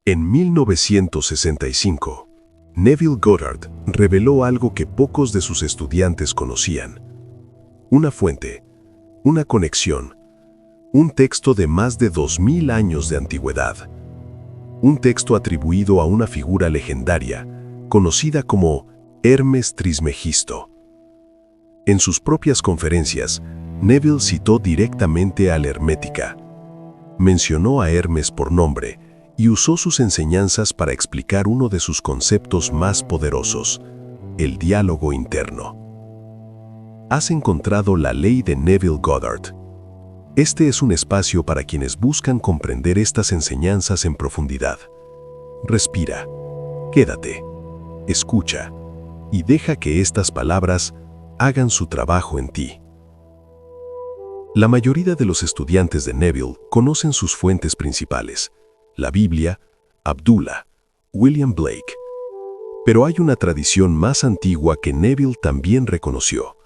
En 1965, Neville Goddard reveló algo que pocos de sus estudiantes conocían. Una fuente, una conexión, un texto de más de 2000 años de antigüedad. Un texto atribuido a una figura legendaria, conocida como Hermes Trismegisto. En sus propias conferencias, Neville citó directamente a la hermética. Mencionó a Hermes por nombre y usó sus enseñanzas para explicar uno de sus conceptos más poderosos, el diálogo interno. Has encontrado la ley de Neville Goddard. Este es un espacio para quienes buscan comprender estas enseñanzas en profundidad. Respira, quédate, escucha y deja que estas palabras hagan su trabajo en ti. La mayoría de los estudiantes de Neville conocen sus fuentes principales, la Biblia, Abdullah, William Blake. Pero hay una tradición más antigua que Neville también reconoció.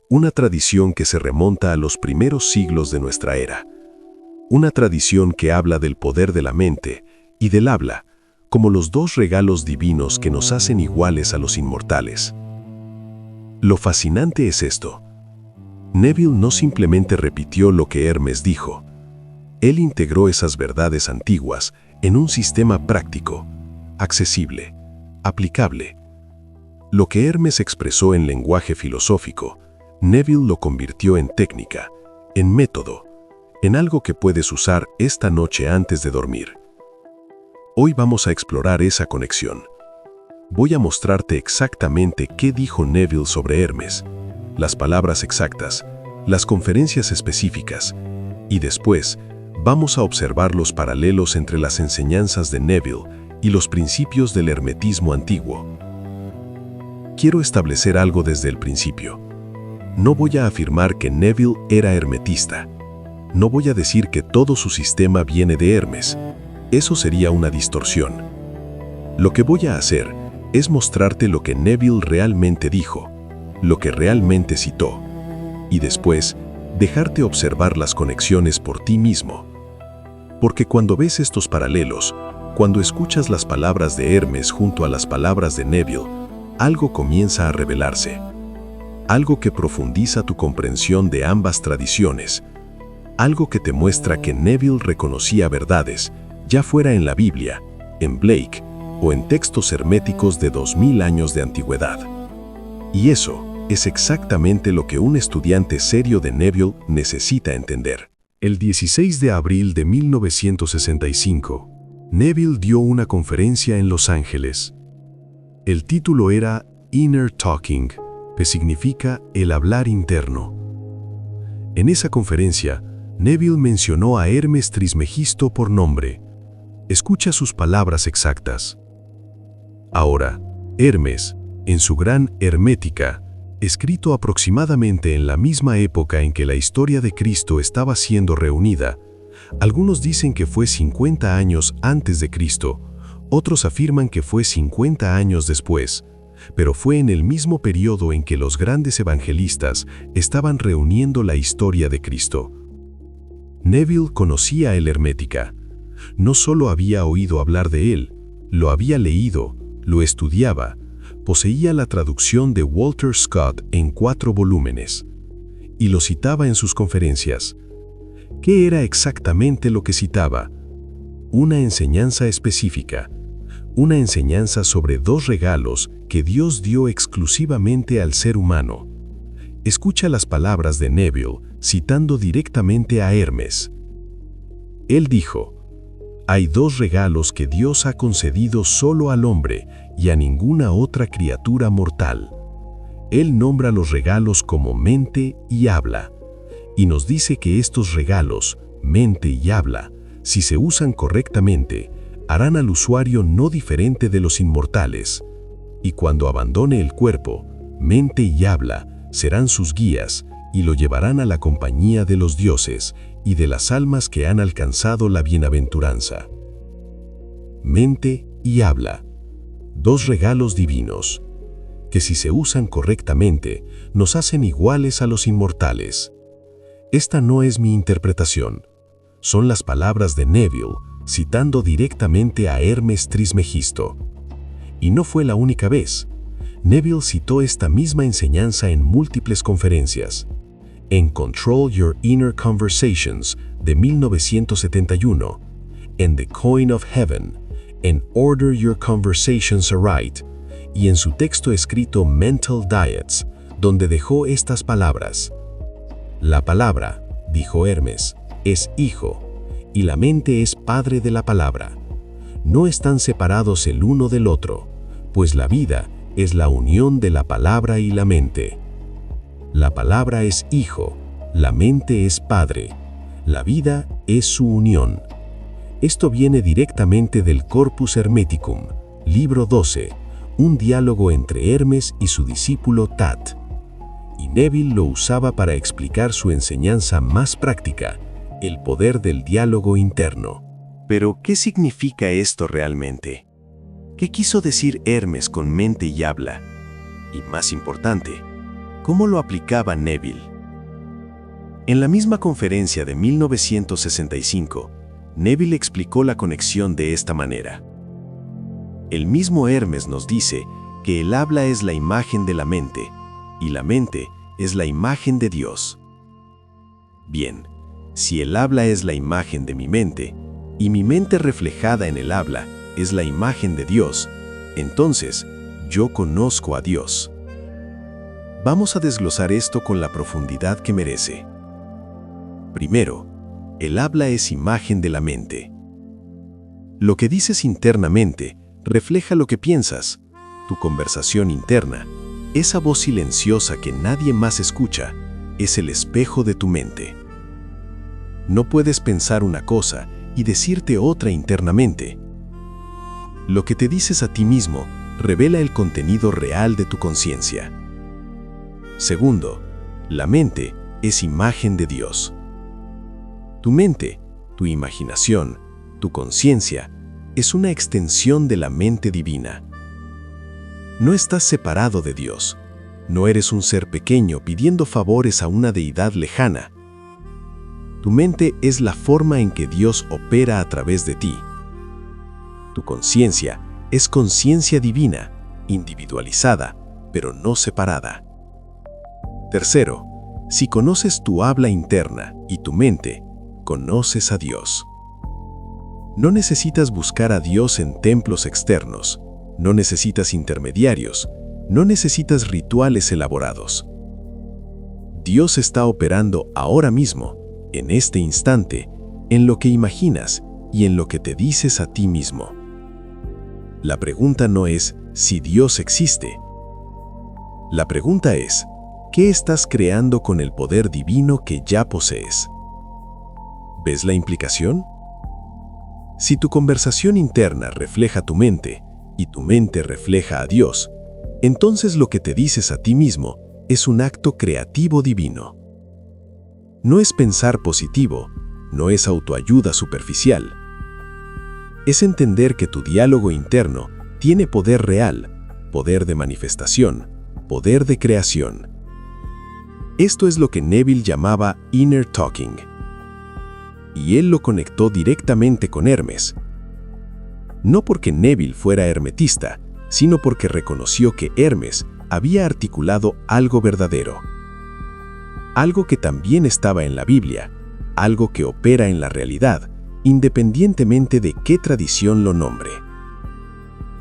Una tradición que se remonta a los primeros siglos de nuestra era. Una tradición que habla del poder de la mente y del habla, como los dos regalos divinos que nos hacen iguales a los inmortales. Lo fascinante es esto. Neville no simplemente repitió lo que Hermes dijo. Él integró esas verdades antiguas en un sistema práctico, accesible, aplicable. Lo que Hermes expresó en lenguaje filosófico, Neville lo convirtió en técnica, en método, en algo que puedes usar esta noche antes de dormir. Hoy vamos a explorar esa conexión. Voy a mostrarte exactamente qué dijo Neville sobre Hermes, las palabras exactas, las conferencias específicas, y después vamos a observar los paralelos entre las enseñanzas de Neville y los principios del hermetismo antiguo. Quiero establecer algo desde el principio. No voy a afirmar que Neville era hermetista. No voy a decir que todo su sistema viene de Hermes. Eso sería una distorsión. Lo que voy a hacer es mostrarte lo que Neville realmente dijo, lo que realmente citó, y después dejarte observar las conexiones por ti mismo. Porque cuando ves estos paralelos, cuando escuchas las palabras de Hermes junto a las palabras de Neville, algo comienza a revelarse. Algo que profundiza tu comprensión de ambas tradiciones. Algo que te muestra que Neville reconocía verdades, ya fuera en la Biblia, en Blake o en textos herméticos de 2000 años de antigüedad. Y eso es exactamente lo que un estudiante serio de Neville necesita entender. El 16 de abril de 1965, Neville dio una conferencia en Los Ángeles. El título era Inner Talking, que significa el hablar interno. En esa conferencia, Neville mencionó a Hermes Trismegisto por nombre. Escucha sus palabras exactas. Ahora, Hermes, en su gran Hermética, escrito aproximadamente en la misma época en que la historia de Cristo estaba siendo reunida, algunos dicen que fue 50 años antes de Cristo, otros afirman que fue 50 años después, pero fue en el mismo periodo en que los grandes evangelistas estaban reuniendo la historia de Cristo. Neville conocía el Hermética. No solo había oído hablar de él, lo había leído, lo estudiaba, poseía la traducción de Walter Scott en 4 volúmenes, y lo citaba en sus conferencias. ¿Qué era exactamente lo que citaba? Una enseñanza específica, una enseñanza sobre 2 regalos que Dios dio exclusivamente al ser humano. Escucha las palabras de Neville, citando directamente a Hermes. Él dijo: hay 2 regalos que Dios ha concedido solo al hombre y a ninguna otra criatura mortal. Él nombra los regalos como mente y habla, y nos dice que estos regalos, mente y habla, si se usan correctamente, harán al usuario no diferente de los inmortales, y cuando abandone el cuerpo, mente y habla serán sus guías y lo llevarán a la compañía de los dioses y de las almas que han alcanzado la bienaventuranza. Mente y habla, 2 regalos divinos, que si se usan correctamente, nos hacen iguales a los inmortales. Esta no es mi interpretación, son las palabras de Neville, citando directamente a Hermes Trismegisto. Y no fue la única vez. Neville citó esta misma enseñanza en múltiples conferencias. En Control Your Inner Conversations de 1971, en The Coin of Heaven, en Order Your Conversations Aright, y en su texto escrito Mental Diets, donde dejó estas palabras. La palabra, dijo Hermes, es hijo, y la mente es padre de la palabra. No están separados el uno del otro, pues la vida es la unión de la palabra y la mente. La palabra es hijo, la mente es padre, la vida es su unión. Esto viene directamente del Corpus Hermeticum, libro 12, un diálogo entre Hermes y su discípulo Tat. Y Neville lo usaba para explicar su enseñanza más práctica, el poder del diálogo interno. Pero, ¿qué significa esto realmente? ¿Qué quiso decir Hermes con mente y habla? Y más importante, ¿cómo lo aplicaba Neville? En la misma conferencia de 1965, Neville explicó la conexión de esta manera. El mismo Hermes nos dice que el habla es la imagen de la mente, y la mente es la imagen de Dios. Bien, si el habla es la imagen de mi mente, y mi mente reflejada en el habla es la imagen de Dios, entonces yo conozco a Dios. Vamos a desglosar esto con la profundidad que merece. Primero, el habla es imagen de la mente. Lo que dices internamente refleja lo que piensas. Tu conversación interna, esa voz silenciosa que nadie más escucha, es el espejo de tu mente. No puedes pensar una cosa y decirte otra internamente. Lo que te dices a ti mismo revela el contenido real de tu conciencia. Segundo, la mente es imagen de Dios. Tu mente, tu imaginación, tu conciencia, es una extensión de la mente divina. No estás separado de Dios. No eres un ser pequeño pidiendo favores a una deidad lejana. Tu mente es la forma en que Dios opera a través de ti. Tu conciencia es conciencia divina, individualizada, pero no separada. Tercero, si conoces tu habla interna y tu mente, conoces a Dios. No necesitas buscar a Dios en templos externos, no necesitas intermediarios, no necesitas rituales elaborados. Dios está operando ahora mismo, en este instante, en lo que imaginas y en lo que te dices a ti mismo. La pregunta no es si Dios existe. La pregunta es, ¿qué estás creando con el poder divino que ya posees? ¿Ves la implicación? Si tu conversación interna refleja tu mente y tu mente refleja a Dios, entonces lo que te dices a ti mismo es un acto creativo divino. No es pensar positivo, no es autoayuda superficial. Es entender que tu diálogo interno tiene poder real, poder de manifestación, poder de creación. Esto es lo que Neville llamaba Inner Talking. Y él lo conectó directamente con Hermes. No porque Neville fuera hermetista, sino porque reconoció que Hermes había articulado algo verdadero. Algo que también estaba en la Biblia, algo que opera en la realidad, independientemente de qué tradición lo nombre.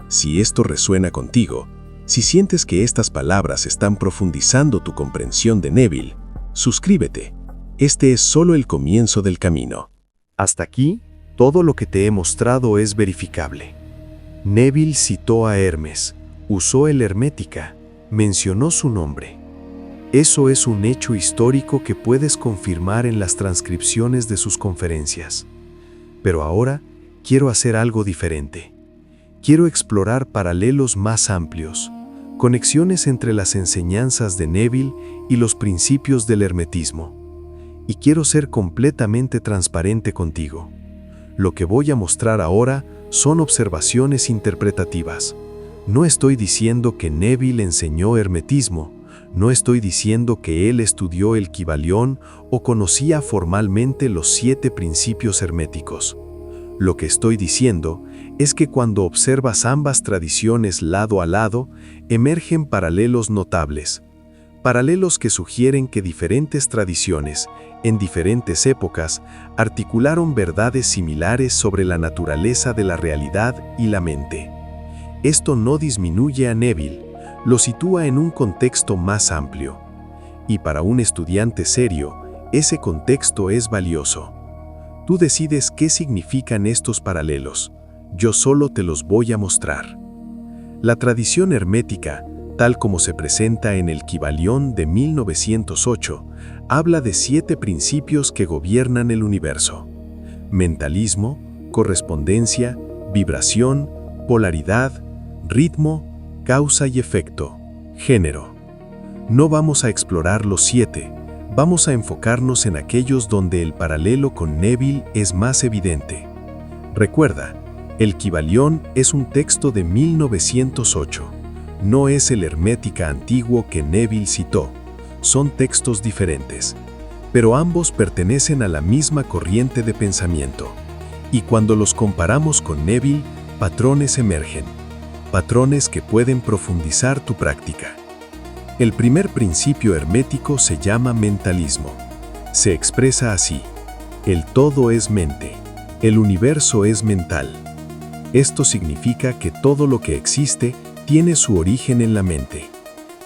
Si esto resuena contigo, si sientes que estas palabras están profundizando tu comprensión de Neville, suscríbete. Este es solo el comienzo del camino. Hasta aquí, todo lo que te he mostrado es verificable. Neville citó a Hermes, usó el hermética, mencionó su nombre. Eso es un hecho histórico que puedes confirmar en las transcripciones de sus conferencias. Pero ahora quiero hacer algo diferente. Quiero explorar paralelos más amplios, conexiones entre las enseñanzas de Neville y los principios del hermetismo. Y quiero ser completamente transparente contigo. Lo que voy a mostrar ahora son observaciones interpretativas. No estoy diciendo que Neville enseñó hermetismo, no estoy diciendo que él estudió el Kybalión o conocía formalmente los 7 principios herméticos. Lo que estoy diciendo es que cuando observas ambas tradiciones lado a lado, emergen paralelos notables. Paralelos que sugieren que diferentes tradiciones, en diferentes épocas, articularon verdades similares sobre la naturaleza de la realidad y la mente. Esto no disminuye a Neville, lo sitúa en un contexto más amplio. Y para un estudiante serio, ese contexto es valioso. Tú decides qué significan estos paralelos. Yo solo te los voy a mostrar. La tradición hermética, tal como se presenta en el Kybalión de 1908, habla de 7 principios que gobiernan el universo: mentalismo, correspondencia, vibración, polaridad, ritmo, causa y efecto, género. No vamos a explorar los 7, vamos a enfocarnos en aquellos donde el paralelo con Neville es más evidente. Recuerda, el Kybalión es un texto de 1908. No es el Hermética antiguo que Neville citó, son textos diferentes, pero ambos pertenecen a la misma corriente de pensamiento. Y cuando los comparamos con Neville, patrones emergen, patrones que pueden profundizar tu práctica. El primer principio hermético se llama mentalismo. Se expresa así: el todo es mente, el universo es mental. Esto significa que todo lo que existe tiene su origen en la mente.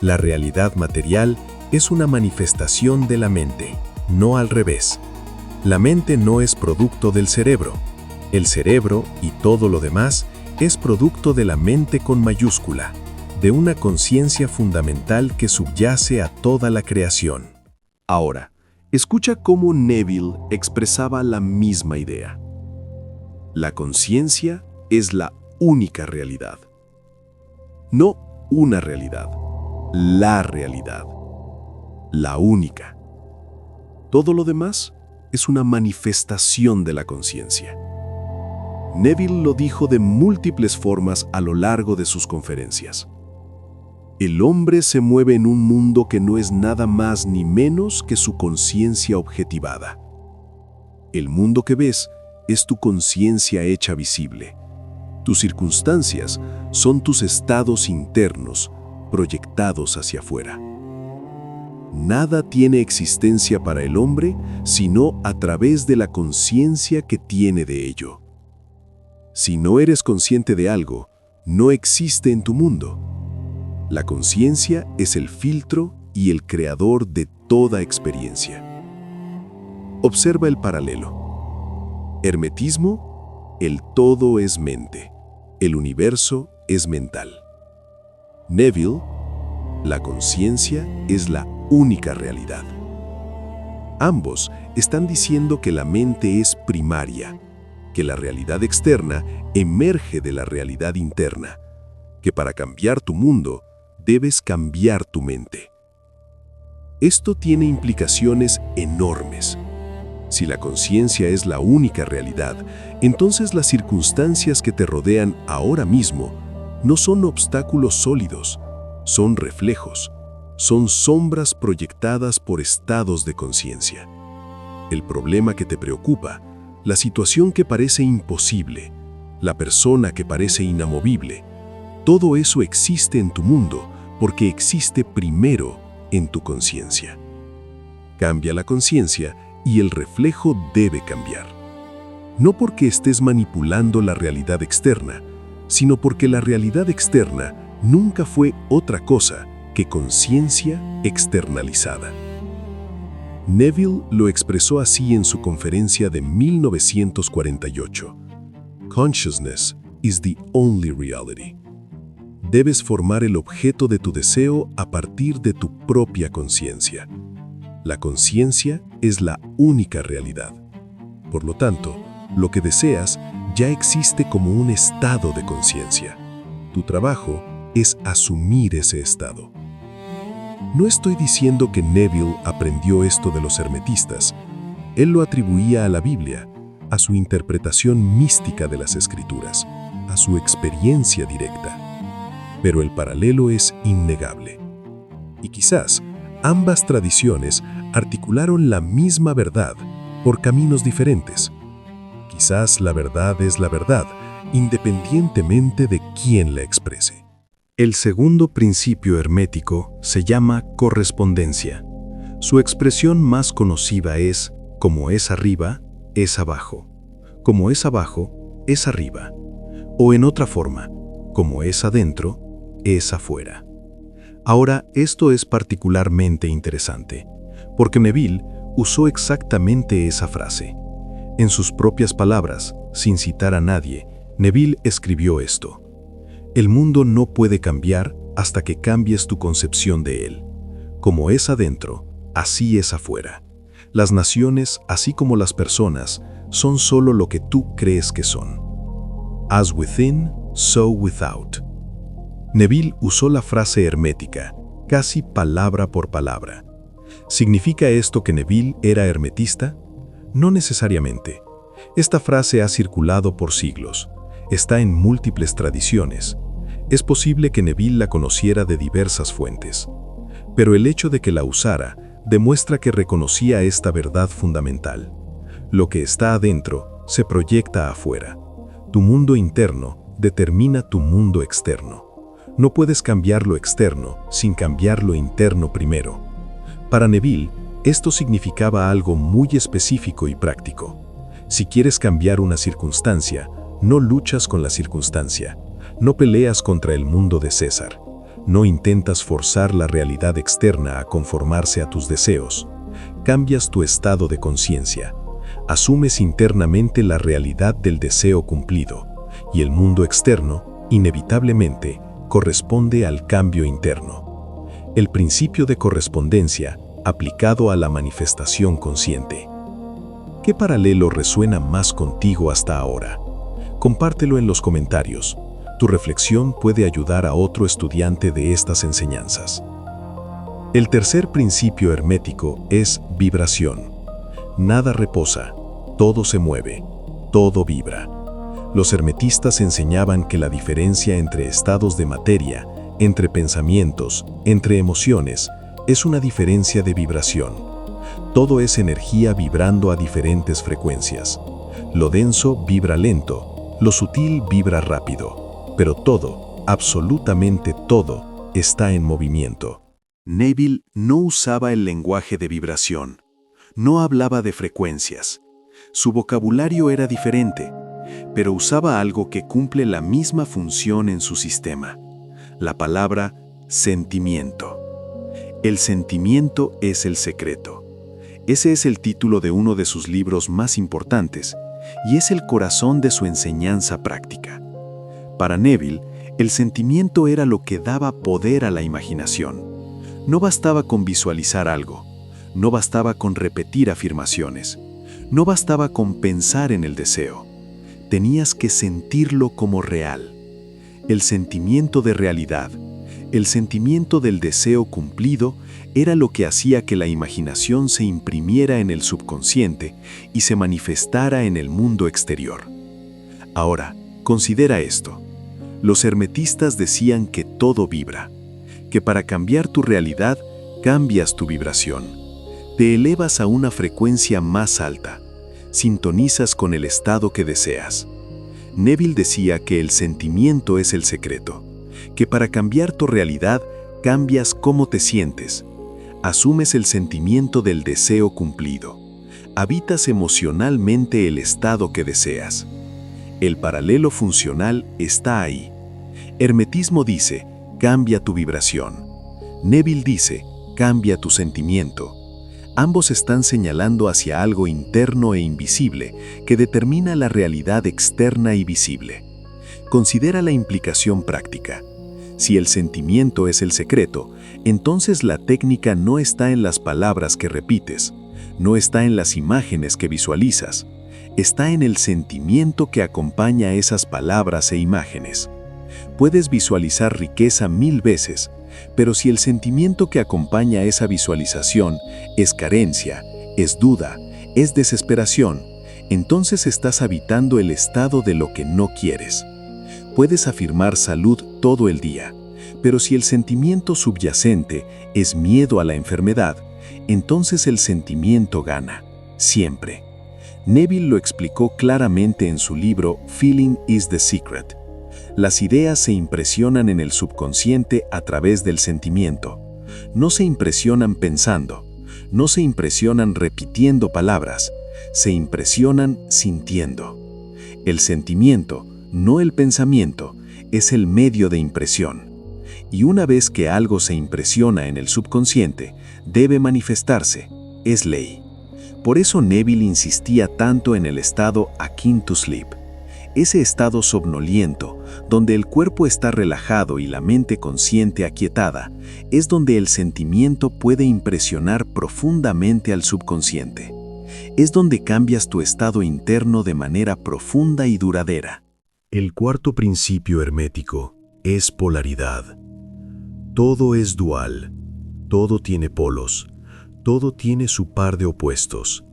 La realidad material es una manifestación de la mente, no al revés. La mente no es producto del cerebro. El cerebro y todo lo demás es producto de la mente con mayúscula, de una conciencia fundamental que subyace a toda la creación. Ahora, escucha cómo Neville expresaba la misma idea. La conciencia es la única realidad. No una realidad, la realidad. La única. Todo lo demás es una manifestación de la conciencia. Neville lo dijo de múltiples formas a lo largo de sus conferencias. El hombre se mueve en un mundo que no es nada más ni menos que su conciencia objetivada. El mundo que ves es tu conciencia hecha visible. Tus circunstancias son tus estados internos, proyectados hacia afuera. Nada tiene existencia para el hombre sino a través de la conciencia que tiene de ello. Si no eres consciente de algo, no existe en tu mundo. La conciencia es el filtro y el creador de toda experiencia. Observa el paralelo. Hermetismo, el todo es mente. El universo es mental. Neville, la conciencia es la única realidad. Ambos están diciendo que la mente es primaria, que la realidad externa emerge de la realidad interna, que para cambiar tu mundo debes cambiar tu mente. Esto tiene implicaciones enormes. Si la conciencia es la única realidad, entonces las circunstancias que te rodean ahora mismo no son obstáculos sólidos, son reflejos, son sombras proyectadas por estados de conciencia. El problema que te preocupa, la situación que parece imposible, la persona que parece inamovible, todo eso existe en tu mundo porque existe primero en tu conciencia. Cambia la conciencia y el reflejo debe cambiar. No porque estés manipulando la realidad externa, sino porque la realidad externa nunca fue otra cosa que conciencia externalizada. Neville lo expresó así en su conferencia de 1948. Consciousness is the only reality. Debes formar el objeto de tu deseo a partir de tu propia conciencia. La conciencia es la única realidad. Por lo tanto, lo que deseas ya existe como un estado de conciencia. Tu trabajo es asumir ese estado. No estoy diciendo que Neville aprendió esto de los hermetistas. Él lo atribuía a la Biblia, a su interpretación mística de las Escrituras, a su experiencia directa. Pero el paralelo es innegable. Y quizás ambas tradiciones articularon la misma verdad por caminos diferentes. Quizás la verdad es la verdad, independientemente de quién la exprese. El segundo principio hermético se llama correspondencia. Su expresión más conocida es: como es arriba, es abajo. Como es abajo, es arriba. O en otra forma, como es adentro, es afuera. Ahora, esto es particularmente interesante, porque Neville usó exactamente esa frase. En sus propias palabras, sin citar a nadie, Neville escribió esto: el mundo no puede cambiar hasta que cambies tu concepción de él. Como es adentro, así es afuera. Las naciones, así como las personas, son solo lo que tú crees que son. As within, so without. Neville usó la frase hermética, casi palabra por palabra. ¿Significa esto que Neville era hermetista? No necesariamente. Esta frase ha circulado por siglos. Está en múltiples tradiciones. Es posible que Neville la conociera de diversas fuentes. Pero el hecho de que la usara demuestra que reconocía esta verdad fundamental. Lo que está adentro se proyecta afuera. Tu mundo interno determina tu mundo externo. No puedes cambiar lo externo sin cambiar lo interno primero. Para Neville, esto significaba algo muy específico y práctico. Si quieres cambiar una circunstancia, no luchas con la circunstancia. No peleas contra el mundo de César. No intentas forzar la realidad externa a conformarse a tus deseos. Cambias tu estado de conciencia. Asumes internamente la realidad del deseo cumplido, y el mundo externo, inevitablemente, corresponde al cambio interno. El principio de correspondencia aplicado a la manifestación consciente. ¿Qué paralelo resuena más contigo hasta ahora? Compártelo en los comentarios. Tu reflexión puede ayudar a otro estudiante de estas enseñanzas. El tercer principio hermético es vibración. Nada reposa, todo se mueve, todo vibra. Los hermetistas enseñaban que la diferencia entre estados de materia, entre pensamientos, entre emociones, es una diferencia de vibración. Todo es energía vibrando a diferentes frecuencias. Lo denso vibra lento, lo sutil vibra rápido, pero todo, absolutamente todo, está en movimiento. Neville no usaba el lenguaje de vibración. No hablaba de frecuencias. Su vocabulario era diferente, pero usaba algo que cumple la misma función en su sistema: la palabra sentimiento. El sentimiento es el secreto. Ese es el título de uno de sus libros más importantes y es el corazón de su enseñanza práctica. Para Neville, el sentimiento era lo que daba poder a la imaginación. No bastaba con visualizar algo, no bastaba con repetir afirmaciones, no bastaba con pensar en el deseo. Tenías que sentirlo como real. El sentimiento de realidad, el sentimiento del deseo cumplido, era lo que hacía que la imaginación se imprimiera en el subconsciente y se manifestara en el mundo exterior. Ahora, considera esto. Los hermetistas decían que todo vibra, que para cambiar tu realidad, cambias tu vibración. Te elevas a una frecuencia más alta, sintonizas con el estado que deseas. Neville decía que el sentimiento es el secreto, que para cambiar tu realidad, cambias cómo te sientes. Asumes el sentimiento del deseo cumplido. Habitas emocionalmente el estado que deseas. El paralelo funcional está ahí. Hermetismo dice, cambia tu vibración. Neville dice, cambia tu sentimiento. Ambos están señalando hacia algo interno e invisible que determina la realidad externa y visible. Considera la implicación práctica. Si el sentimiento es el secreto, entonces la técnica no está en las palabras que repites, no está en las imágenes que visualizas, está en el sentimiento que acompaña esas palabras e imágenes. Puedes visualizar riqueza 1000 veces, pero si el sentimiento que acompaña esa visualización es carencia, es duda, es desesperación, entonces estás habitando el estado de lo que no quieres. Puedes afirmar salud todo el día, pero si el sentimiento subyacente es miedo a la enfermedad, entonces el sentimiento gana, siempre. Neville lo explicó claramente en su libro Feeling is the Secret. Las ideas se impresionan en el subconsciente a través del sentimiento. No se impresionan pensando, no se impresionan repitiendo palabras, se impresionan sintiendo. El sentimiento, no el pensamiento, es el medio de impresión. Y una vez que algo se impresiona en el subconsciente, debe manifestarse, es ley. Por eso Neville insistía tanto en el estado akin to sleep. Ese estado somnoliento, donde el cuerpo está relajado y la mente consciente aquietada, es donde el sentimiento puede impresionar profundamente al subconsciente. Es donde cambias tu estado interno de manera profunda y duradera. El cuarto principio hermético es polaridad. Todo es dual, todo tiene polos, todo tiene su par de opuestos.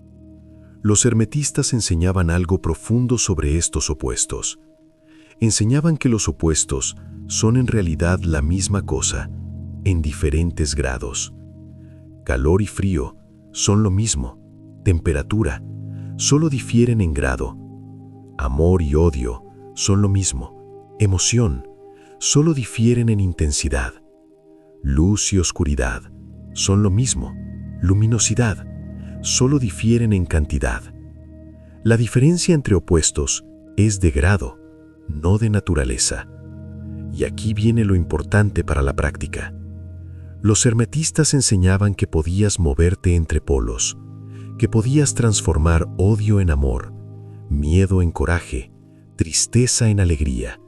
Los hermetistas enseñaban algo profundo sobre estos opuestos. Enseñaban que los opuestos son en realidad la misma cosa, en diferentes grados. Calor y frío son lo mismo, temperatura, solo difieren en grado. Amor y odio son lo mismo, emoción, solo difieren en intensidad. Luz y oscuridad son lo mismo, luminosidad, solo difieren en cantidad. La diferencia entre opuestos es de grado, no de naturaleza. Y aquí viene lo importante para la práctica. Los hermetistas enseñaban que podías moverte entre polos, que podías transformar odio en amor, miedo en coraje, tristeza en alegría,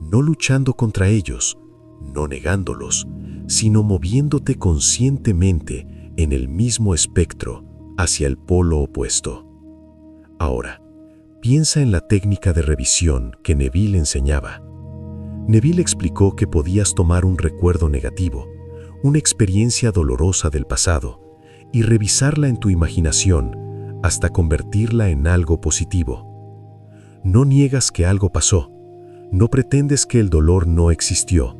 no luchando contra ellos, no negándolos, sino moviéndote conscientemente en el mismo espectro hacia el polo opuesto. Ahora, piensa en la técnica de revisión que Neville enseñaba. Neville explicó que podías tomar un recuerdo negativo, una experiencia dolorosa del pasado, y revisarla en tu imaginación hasta convertirla en algo positivo. No niegas que algo pasó, no pretendes que el dolor no existió,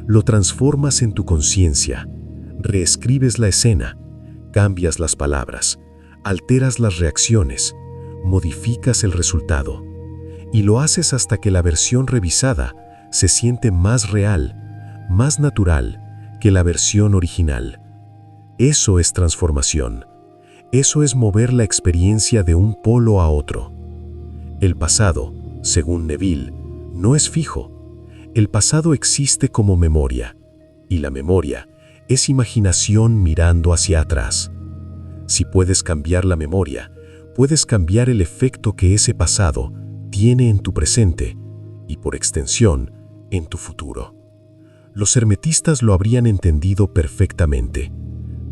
lo transformas en tu conciencia, reescribes la escena, cambias las palabras, alteras las reacciones, modificas el resultado, y lo haces hasta que la versión revisada se siente más real, más natural que la versión original. Eso es transformación. Eso es mover la experiencia de un polo a otro. El pasado, según Neville, no es fijo. El pasado existe como memoria, y la memoria es imaginación mirando hacia atrás. Si puedes cambiar la memoria, puedes cambiar el efecto que ese pasado tiene en tu presente y, por extensión, en tu futuro. Los hermetistas lo habrían entendido perfectamente.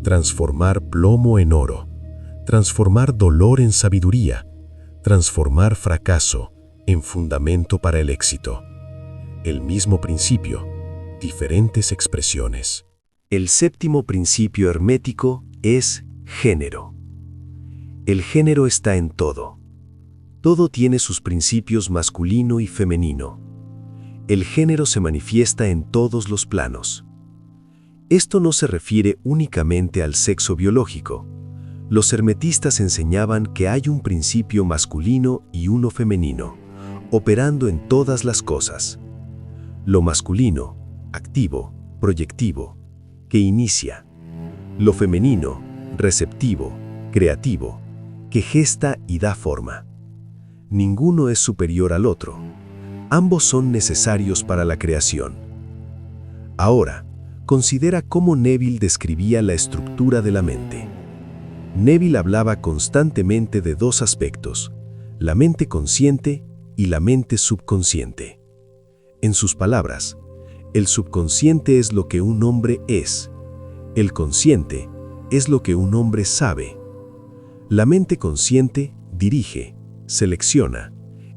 Transformar plomo en oro, transformar dolor en sabiduría, transformar fracaso en fundamento para el éxito. El mismo principio, diferentes expresiones. El séptimo principio hermético es género. El género está en todo. Todo tiene sus principios masculino y femenino. El género se manifiesta en todos los planos. Esto no se refiere únicamente al sexo biológico. Los hermetistas enseñaban que hay un principio masculino y uno femenino, operando en todas las cosas. Lo masculino, activo, proyectivo, que inicia. Lo femenino, receptivo, creativo, que gesta y da forma. Ninguno es superior al otro. Ambos son necesarios para la creación. Ahora, considera cómo Neville describía la estructura de la mente. Neville hablaba constantemente de dos aspectos, la mente consciente y la mente subconsciente. En sus palabras, el subconsciente es lo que un hombre es. El consciente es lo que un hombre sabe. La mente consciente dirige, selecciona,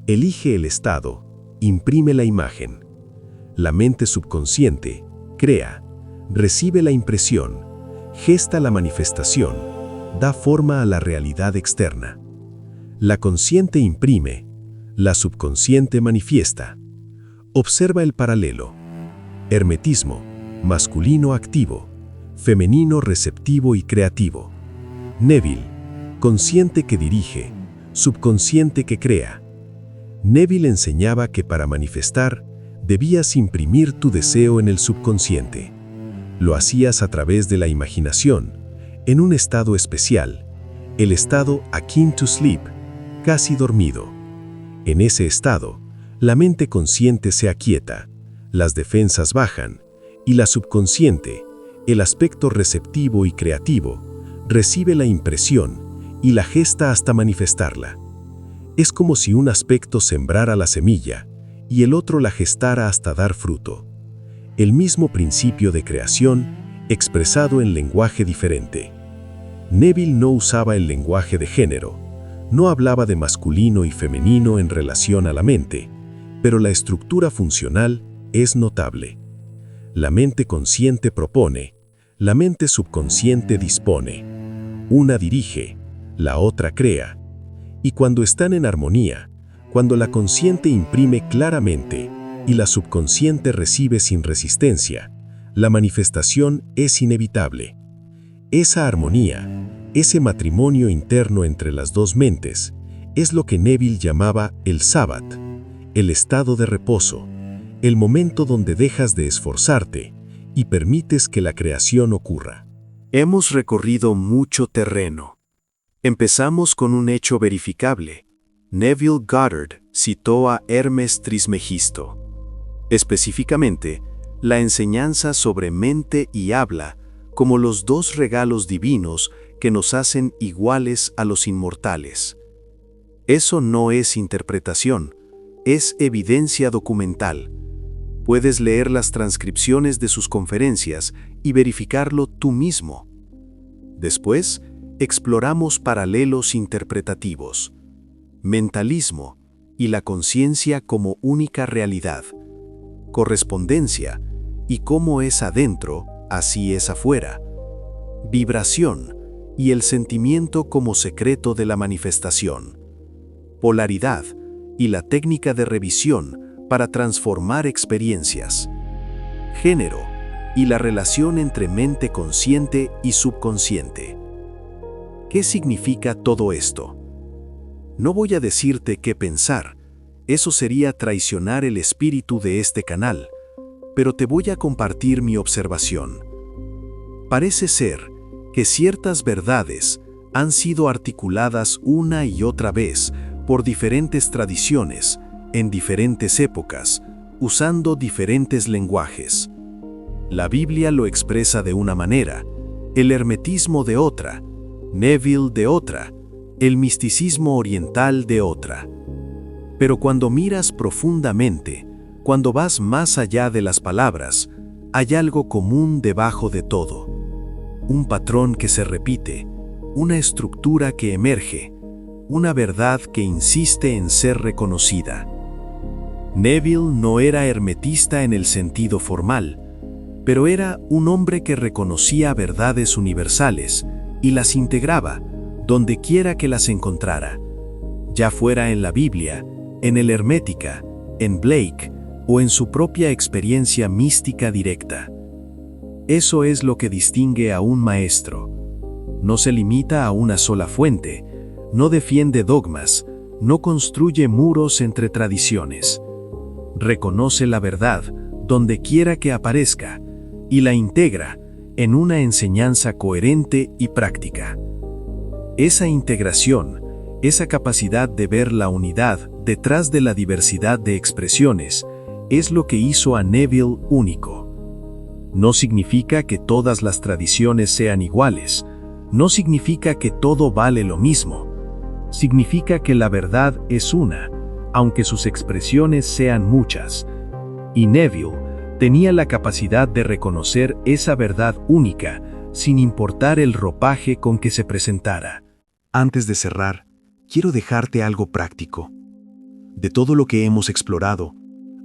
elige el estado, imprime la imagen. La mente subconsciente crea, recibe la impresión, gesta la manifestación, da forma a la realidad externa. La consciente imprime, la subconsciente manifiesta. Observa el paralelo. Hermetismo, masculino activo, femenino receptivo y creativo. Neville, consciente que dirige, subconsciente que crea. Neville enseñaba que para manifestar, debías imprimir tu deseo en el subconsciente. Lo hacías a través de la imaginación, en un estado especial, el estado akin to sleep, casi dormido. En ese estado, la mente consciente se aquieta, las defensas bajan, y la subconsciente, el aspecto receptivo y creativo, recibe la impresión y la gesta hasta manifestarla. Es como si un aspecto sembrara la semilla y el otro la gestara hasta dar fruto. El mismo principio de creación expresado en lenguaje diferente. Neville no usaba el lenguaje de género, no hablaba de masculino y femenino en relación a la mente, pero la estructura funcional es notable. La mente consciente propone, la mente subconsciente dispone. Una dirige, la otra crea. Y cuando están en armonía, cuando la consciente imprime claramente y la subconsciente recibe sin resistencia, la manifestación es inevitable. Esa armonía, ese matrimonio interno entre las dos mentes, es lo que Neville llamaba el Sabbat, el estado de reposo, el momento donde dejas de esforzarte y permites que la creación ocurra. Hemos recorrido mucho terreno. Empezamos con un hecho verificable. Neville Goddard citó a Hermes Trismegisto. Específicamente, la enseñanza sobre mente y habla como los dos regalos divinos que nos hacen iguales a los inmortales. Eso no es interpretación, es evidencia documental. Puedes leer las transcripciones de sus conferencias y verificarlo tú mismo. Después, exploramos paralelos interpretativos, mentalismo y la conciencia como única realidad, correspondencia y cómo es adentro, así es afuera, vibración y el sentimiento como secreto de la manifestación, polaridad y la técnica de revisión para transformar experiencias, género y la relación entre mente consciente y subconsciente. ¿Qué significa todo esto? No voy a decirte qué pensar, eso sería traicionar el espíritu de este canal, pero te voy a compartir mi observación. Parece ser que ciertas verdades han sido articuladas una y otra vez por diferentes tradiciones, en diferentes épocas, usando diferentes lenguajes. La Biblia lo expresa de una manera, el hermetismo de otra, Neville de otra, el misticismo oriental de otra. Pero cuando miras profundamente, cuando vas más allá de las palabras, hay algo común debajo de todo. Un patrón que se repite, una estructura que emerge, una verdad que insiste en ser reconocida. Neville no era hermetista en el sentido formal, pero era un hombre que reconocía verdades universales y las integraba donde quiera que las encontrara, ya fuera en la Biblia, en el Hermética, en Blake o en su propia experiencia mística directa. Eso es lo que distingue a un maestro. No se limita a una sola fuente, no defiende dogmas, no construye muros entre tradiciones. Reconoce la verdad donde quiera que aparezca y la integra en una enseñanza coherente y práctica. Esa integración, esa capacidad de ver la unidad detrás de la diversidad de expresiones, es lo que hizo a Neville único. No significa que todas las tradiciones sean iguales, no significa que todo vale lo mismo, significa que la verdad es una, aunque sus expresiones sean muchas. Y Neville tenía la capacidad de reconocer esa verdad única, sin importar el ropaje con que se presentara. Antes de cerrar, quiero dejarte algo práctico. De todo lo que hemos explorado,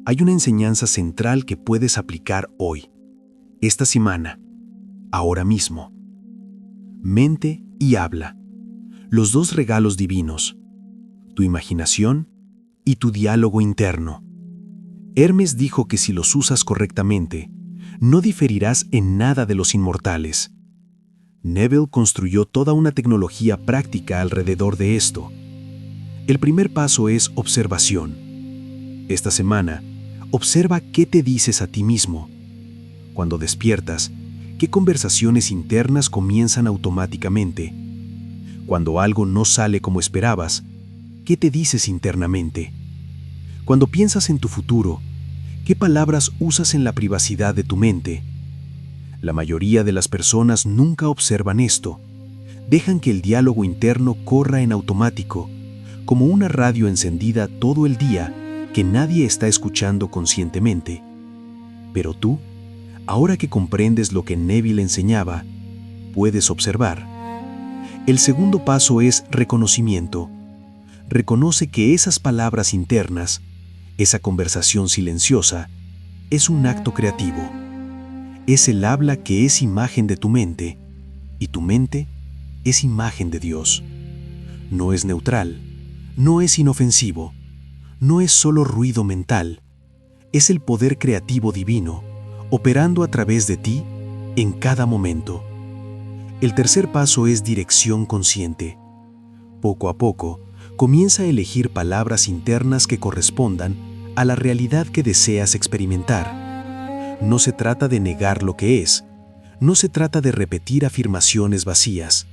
hay una enseñanza central que puedes aplicar hoy, esta semana, ahora mismo. Mente y habla, los dos regalos divinos, tu imaginación y tu diálogo interno. Hermes dijo que si los usas correctamente, no diferirás en nada de los inmortales. Neville construyó toda una tecnología práctica alrededor de esto. El primer paso es observación. Esta semana, observa qué te dices a ti mismo. Cuando despiertas, ¿qué conversaciones internas comienzan automáticamente? Cuando algo no sale como esperabas, ¿qué te dices internamente? Cuando piensas en tu futuro, ¿qué palabras usas en la privacidad de tu mente? La mayoría de las personas nunca observan esto. Dejan que el diálogo interno corra en automático, como una radio encendida todo el día que nadie está escuchando conscientemente. Pero tú, ahora que comprendes lo que Neville enseñaba, puedes observar. El segundo paso es reconocimiento. Reconoce que esas palabras internas, esa conversación silenciosa, es un acto creativo. Es el habla que es imagen de tu mente, y tu mente es imagen de Dios. No es neutral, no es inofensivo, no es solo ruido mental, es el poder creativo divino, operando a través de ti en cada momento. El tercer paso es dirección consciente. Poco a poco, comienza a elegir palabras internas que correspondan a la realidad que deseas experimentar. No se trata de negar lo que es, no se trata de repetir afirmaciones vacías.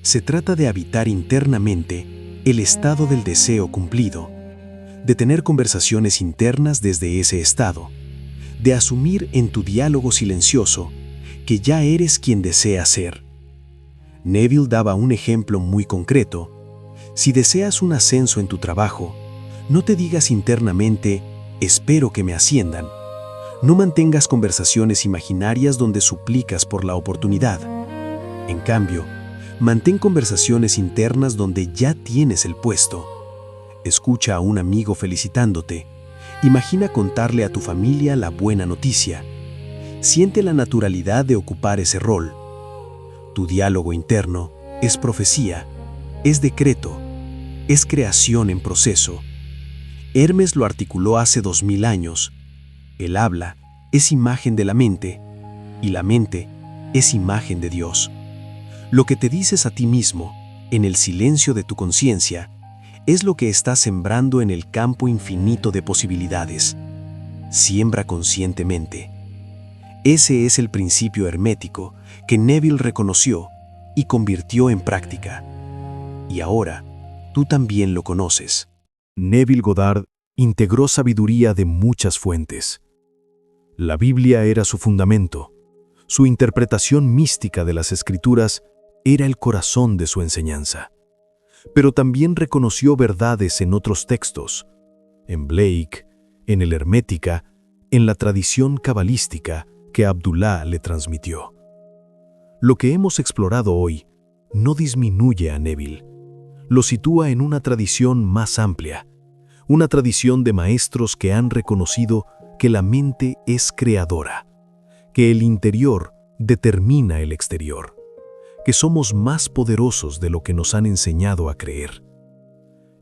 Se trata de habitar internamente el estado del deseo cumplido, de tener conversaciones internas desde ese estado, de asumir en tu diálogo silencioso que ya eres quien deseas ser. Neville daba un ejemplo muy concreto. Si deseas un ascenso en tu trabajo, no te digas internamente, espero que me asciendan. No mantengas conversaciones imaginarias donde suplicas por la oportunidad. En cambio, mantén conversaciones internas donde ya tienes el puesto. Escucha a un amigo felicitándote. Imagina contarle a tu familia la buena noticia. Siente la naturalidad de ocupar ese rol. Tu diálogo interno es profecía, es decreto, es creación en proceso. Hermes lo articuló hace 2000 años. El habla es imagen de la mente y la mente es imagen de Dios. Lo que te dices a ti mismo, en el silencio de tu conciencia, es lo que estás sembrando en el campo infinito de posibilidades. Siembra conscientemente. Ese es el principio hermético que Neville reconoció y convirtió en práctica. Y ahora, tú también lo conoces. Neville Goddard integró sabiduría de muchas fuentes. La Biblia era su fundamento. Su interpretación mística de las Escrituras era el corazón de su enseñanza. Pero también reconoció verdades en otros textos, en Blake, en el Hermética, en la tradición cabalística que Abdullah le transmitió. Lo que hemos explorado hoy no disminuye a Neville, lo sitúa en una tradición más amplia, una tradición de maestros que han reconocido que la mente es creadora, que el interior determina el exterior, que somos más poderosos de lo que nos han enseñado a creer.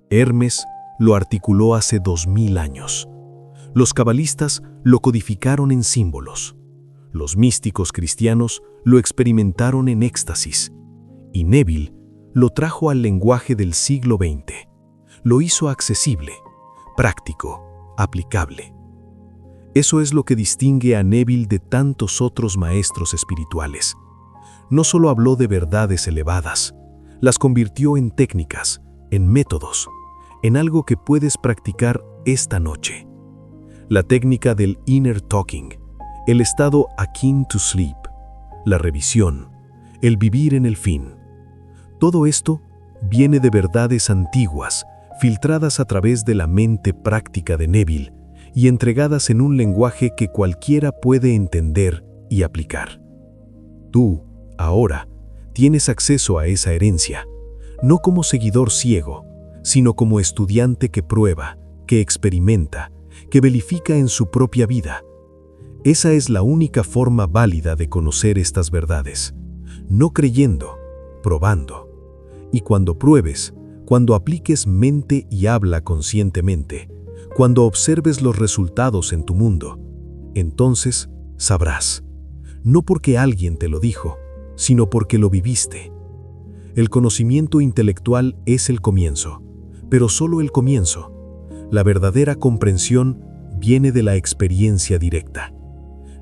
Hermes lo articuló hace 2000 años. Los cabalistas lo codificaron en símbolos. Los místicos cristianos lo experimentaron en éxtasis. Y Neville lo trajo al lenguaje del siglo XX. Lo hizo accesible, práctico, aplicable. Eso es lo que distingue a Neville de tantos otros maestros espirituales. No solo habló de verdades elevadas, las convirtió en técnicas, en métodos, en algo que puedes practicar esta noche. La técnica del inner talking, el estado akin to sleep, la revisión, el vivir en el fin. Todo esto viene de verdades antiguas, filtradas a través de la mente práctica de Neville y entregadas en un lenguaje que cualquiera puede entender y aplicar. Tú, ahora, tienes acceso a esa herencia, no como seguidor ciego, sino como estudiante que prueba, que experimenta, que verifica en su propia vida. Esa es la única forma válida de conocer estas verdades, no creyendo, probando. Y cuando pruebes, cuando apliques mente y habla conscientemente, cuando observes los resultados en tu mundo, entonces sabrás, no porque alguien te lo dijo, sino porque lo viviste. El conocimiento intelectual es el comienzo, pero solo el comienzo. La verdadera comprensión viene de la experiencia directa.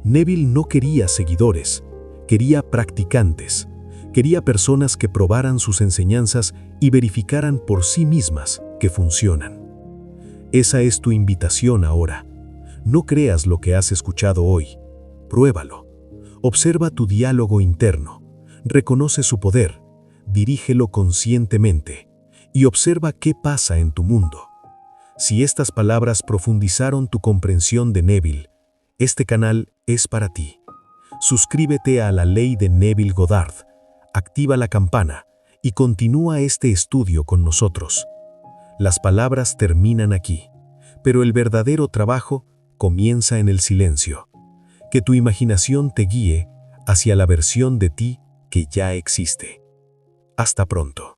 Neville no quería seguidores, quería practicantes, quería personas que probaran sus enseñanzas y verificaran por sí mismas que funcionan. Esa es tu invitación ahora. No creas lo que has escuchado hoy. Pruébalo. Observa tu diálogo interno. Reconoce su poder. Dirígelo conscientemente. Y observa qué pasa en tu mundo. Si estas palabras profundizaron tu comprensión de Neville, este canal es para ti. Suscríbete a La Ley de Neville Goddard, activa la campana y continúa este estudio con nosotros. Las palabras terminan aquí, pero el verdadero trabajo comienza en el silencio. Que tu imaginación te guíe hacia la versión de ti que ya existe. Hasta pronto.